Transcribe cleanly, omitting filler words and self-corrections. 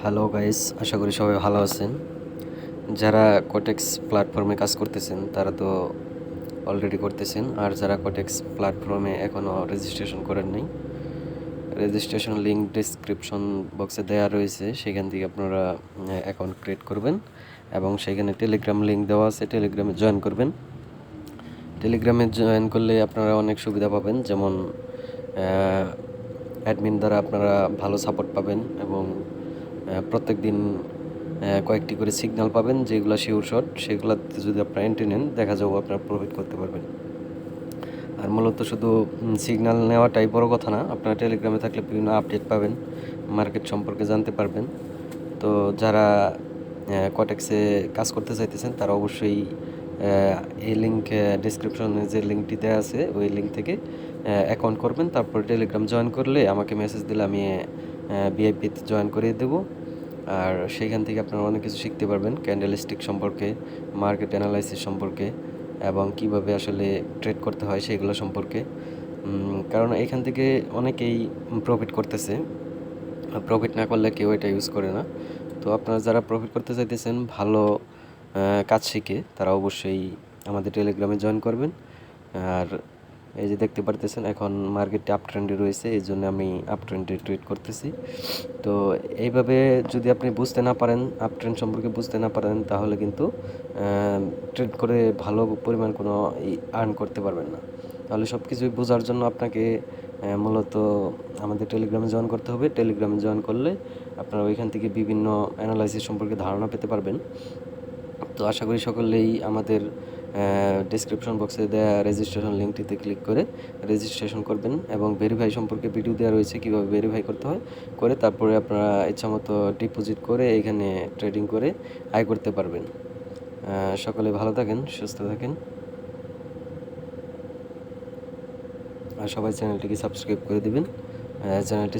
Hello guys, আশা করি সবাই ভালো আছেন। যারা কোটেক্স প্ল্যাটফর্মে কাজ করতেছেন তারা তো অলরেডি করতেছেন, আর যারা কোটেক্স প্ল্যাটফর্মে এখনও রেজিস্ট্রেশন করেন নাই, রেজিস্ট্রেশন লিঙ্ক ডিসক্রিপশন বক্সে দেওয়া রয়েছে। সেখান থেকে আপনারা অ্যাকাউন্ট ক্রিয়েট করবেন এবং সেখানে টেলিগ্রাম লিঙ্ক দেওয়া আছে, টেলিগ্রামে জয়েন করবেন। টেলিগ্রামে জয়েন করলে আপনারা অনেক সুবিধা পাবেন, যেমন অ্যাডমিন দ্বারা আপনারা ভালো সাপোর্ট পাবেন এবং প্রত্যেক দিন কয়েকটি করে সিগন্যাল পাবেন, যেগুলো শিওর শট, সেগুলোতে যদি আপনারা এন্ট্রি নেন দেখা যাবে আপনারা প্রফিট করতে পারবেন। আর মূলত শুধু সিগন্যাল নেওয়াটাই বড় কথা না, আপনারা টেলিগ্রামে থাকলে বিভিন্ন আপডেট পাবেন, মার্কেট সম্পর্কে জানতে পারবেন। তো যারা কটেক্সে কাজ করতে চাইতেছেন তারা অবশ্যই এই লিঙ্ক ডিসক্রিপশনে যে লিঙ্কটি দেওয়া আছে ওই লিঙ্ক থেকে অ্যাকাউন্ট করবেন। তারপর টেলিগ্রাম জয়েন করলে আমাকে মেসেজ দিলে আমি ভিআইপিতে জয়েন করিয়ে দেবো। আর সেইখান থেকে আপনারা অনেক কিছু শিখতে পারবেন, ক্যান্ডেল স্টিক সম্পর্কে, মার্কেট অ্যানালাইসিস সম্পর্কে এবং কিভাবে আসলে ট্রেড করতে হয় সেগুলো সম্পর্কে। কারণ এখান থেকে অনেকেই প্রফিট করতেছে, প্রফিট না করলে কেউ এটা ইউজ করে না। তো আপনারা যারা প্রফিট করতে চাইতেছেন ভালো কাজ শিখে, তারা অবশ্যই আমাদের টেলিগ্রামে জয়েন করবেন। আর এই যে দেখতে পারতেছেন এখন মার্কেটে আপ ট্রেন্ডে রয়েছে, এই জন্য আমি আপ ট্রেন্ডে ট্রেড করতেছি। তো এইভাবে যদি আপনি বুঝতে না পারেন, আপ ট্রেন্ড সম্পর্কে বুঝতে না পারেন, তাহলে কিন্তু ট্রেড করে ভালো পরিমাণ কোনো আর্ন করতে পারবেন না। তাহলে সব কিছুই বোঝার জন্য আপনাকে মূলত আমাদের টেলিগ্রামে জয়েন করতে হবে। টেলিগ্রামে জয়েন করলে আপনারা ওইখান থেকে বিভিন্ন অ্যানালাইসিস সম্পর্কে ধারণা পেতে পারবেন। তো আশা করি সকলেই আমাদের ডেসক্রিপশন বক্সে দেওয়া রেজিস্ট্রেশন লিঙ্কটিতে ক্লিক করে রেজিস্ট্রেশন করবেন এবং ভেরিফাই সম্পর্কে ভিডিও দেওয়া রয়েছে, কীভাবে ভেরিফাই করতে হয়, করে তারপরে আপনারা ইচ্ছামতো ডিপোজিট করে এইখানে ট্রেডিং করে আয় করতে পারবেন। সকলে ভালো থাকেন, সুস্থ থাকেন, আর সবাই চ্যানেলটিকে সাবস্ক্রাইব করে দিবেন। চ্যানেলটি